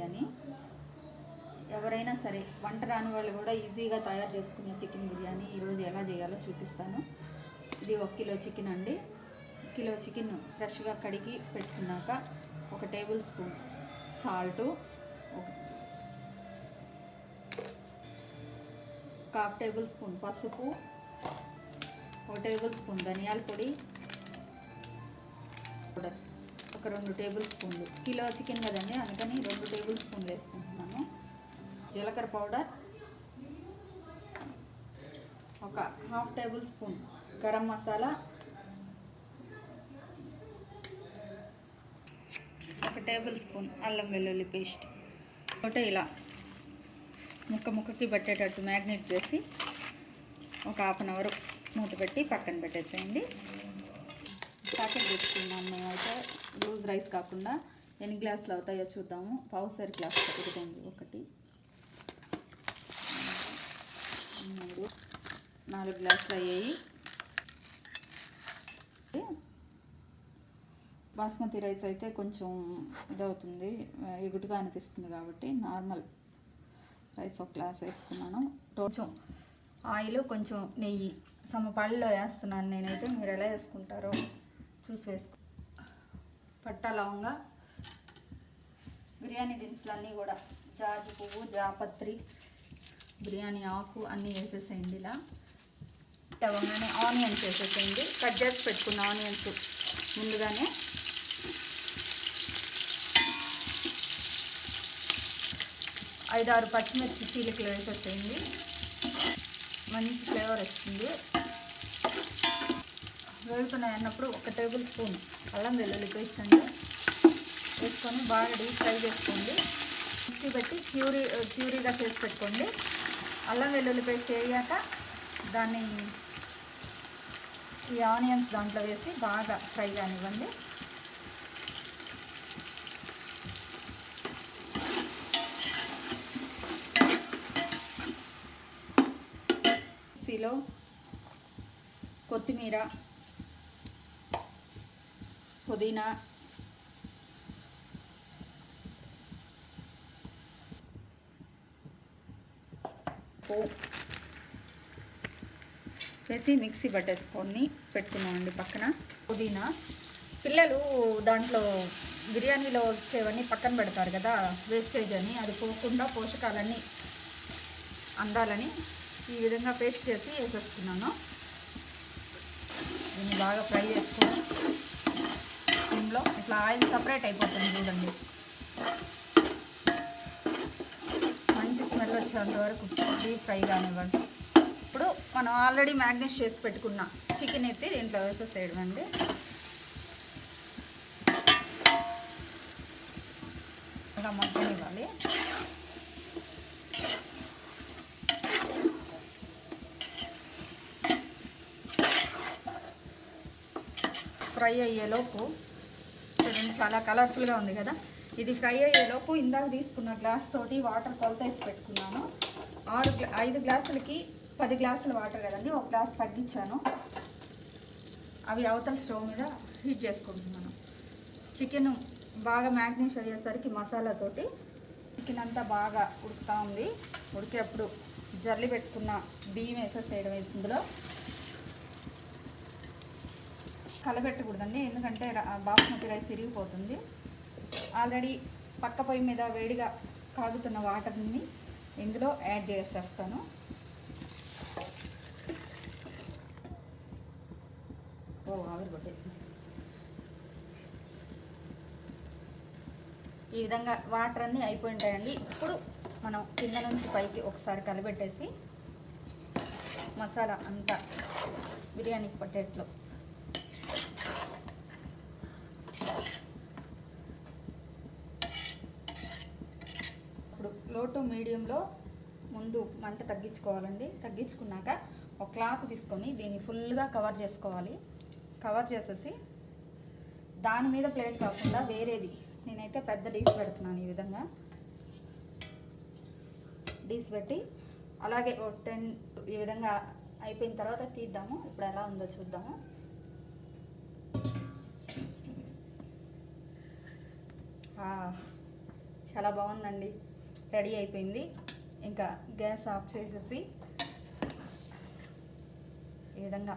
బిర్యానీ. ఎవరైనా సరే వంట రాని వాళ్ళు కూడా ఈజీగా తయారు చేసుకునే చికెన్ బిర్యానీ ఈరోజు ఎలా చేయాలో చూపిస్తాను. ఇది 1 కిలో చికెన్ అండి. కిలో చికెన్ ఫ్రెష్గా కడిగి పెట్టుకున్నాక 1 table spoon salt, 1/2 table spoon పసుపు, 1 టేబుల్ స్పూన్ ధనియాల పొడి, 2 టేబుల్ స్పూన్లు. కిలో చికెన్ కదండి, అందుకని 2 టేబుల్ స్పూన్లు వేసుకుంటున్నాను. జీలకర్ర powder, 1/2 table spoon garam masala, 1 table spoon అల్లం వెల్లుల్లి పేస్ట్. ఒకటే ఇలా ముక్కకి పట్టేటట్టు మ్యాగ్నేట్ చేసి ఒక 1/2 అవర్ మూత పెట్టి పక్కన పెట్టేసేయండి. ప్యాకెట్ తెచ్చుకున్నాము మేమైతే, లూజ్ రైస్ కాకుండా. ఎన్ని గ్లాసులు అవుతాయో చూద్దాము. పావుసేరు గ్లాస్ పెట్టుకోండి. 1, 2, 3, 4 గ్లాసులు అయ్యాయి. బాస్మతి రైస్ అయితే కొంచెం ఇదవుతుంది, ఎగుటుగా అనిపిస్తుంది కాబట్టి నార్మల్ రైస్ 1 గ్లాస్ వేసుకున్నాను. కొంచెం ఆయిల్, కొంచెం నెయ్యి సమపాళ్ళలో వేస్తున్నాను నేనైతే. మీరు ఎలా వేసుకుంటారో చూసి వేసుకో. పట్టా, లవంగా, బిర్యానీ దినుసులు అన్నీ కూడా, జాజి పువ్వు, జాపత్రి, బిర్యానీ ఆకు అన్నీ వేసేసేయండి. ఇలా తవ్వగానే ఆనియన్స్ వేసేసేయండి. కట్ చేసి పెట్టుకున్న ఆనియన్స్ ముందుగానే. ఐదు 6 పచ్చిమిర్చి చీలికలు వేసేసేయండి. మంచి ఫ్లేవర్ వస్తుంది. వేగుతున్నాయి అన్నప్పుడు 1 టేబుల్ స్పూన్ అల్లం వెల్లుల్లి పేస్ట్ అండి వేసుకొని బాగా డీప్ ఫ్రై చేసుకోండి. మిక్సీ పెట్టి ప్యూరీగా చేసి పెట్టుకోండి. అల్లం వెల్లుల్లి పేస్ట్ వేయాక దాన్ని ఈ ఆనియన్స్ దాంట్లో వేసి బాగా ఫ్రై కానివ్వండి. మిక్సీలో కొత్తిమీర, పుదీనా, వేసి మిక్సీ పట్టేసుకొని పెట్టుకున్నామండి పక్కన. పుదీనా పిల్లలు దాంట్లో బిర్యానీలో వచ్చేవన్నీ పక్కన పెడతారు కదా, వేస్టేజ్ అని. అది పోకుండా పోషకాలన్నీ అందాలని ఈ విధంగా పేస్ట్ చేసి వేసేస్తున్నాను. దీన్ని బాగా ఫ్రై చేసుకొని దీనిలో ఇట్లా ఆయిల్ సపరేట్ అయిపోతుంది చూడండి. మంచి స్మెల్ వచ్చేంత వరకు డీప్ ఫ్రై కానివ్వండి. ఇప్పుడు మనం ఆల్రెడీ మ్యాగ్నేట్ చేసి పెట్టుకున్న చికెన్ ఎత్తి దీంట్లో వేసేసేయడం అండి. ఇలా మొత్తం ఇవ్వాలి. ఫ్రై అయ్యేలోపు చూడండి, చాలా కలర్ఫుల్గా ఉంది కదా. ఇది ఫ్రై అయ్యేలోపు ఇందాక తీసుకున్న గ్లాస్ తోటి వాటర్ కొలత వేసి పెట్టుకున్నాను. 5 గ్లాసులకి 10 గ్లాసుల వాటర్ కదండి, 1 గ్లాస్ తగ్గించాను. అవి అవతల స్టవ్ మీద హీట్ చేసుకుంటున్నాను. చికెన్ బాగా మ్యాగ్నేట్ అయ్యేసరికి మసాలాతోటి చికెన్ అంతా బాగా ఉడుకుతూ ఉంది. ఉడికేప్పుడు జల్లి పెట్టుకున్న బియ్యం వేసేసేయడం. ఇందులో కలబెట్టకూడదండి, ఎందుకంటే బాస్మతి రైస్ విరిగిపోతుంది. ఆల్రెడీ పక్క పొయ్యి మీద వేడిగా కాగుతున్న వాటర్ని ఇందులో యాడ్ చేసేస్తాను. ఆవిరి కొట్టేసి ఈ విధంగా వాటర్ అన్నీ అయిపోయింటాయండి. ఇప్పుడు మనం కింద నుంచి పైకి ఒకసారి కలబెట్టేసి మసాలా అంతా బిర్యానీకి పట్టేట్లో ఇప్పుడు లో టు మీడియంలో ముందు మంట తగ్గించుకోవాలండి. తగ్గించుకున్నాక ఒక క్లాత్ తీసుకొని దీన్ని ఫుల్గా కవర్ చేసుకోవాలి. కవర్ చేసేసి దాని మీద ప్లేట్ కాకుండా వేరేది, నేనైతే పెద్ద డీస్ పెడుతున్నాను. ఈ విధంగా డీస్ పెట్టి అలాగే 10 ఈ విధంగా అయిపోయిన తర్వాత తీద్దాము. ఇప్పుడు ఎలా ఉందో చూద్దాము. చాలా బాగుందండి. రెడీ అయిపోయింది. ఇంకా గ్యాస్ ఆఫ్ చేసేసి ఈ విధంగా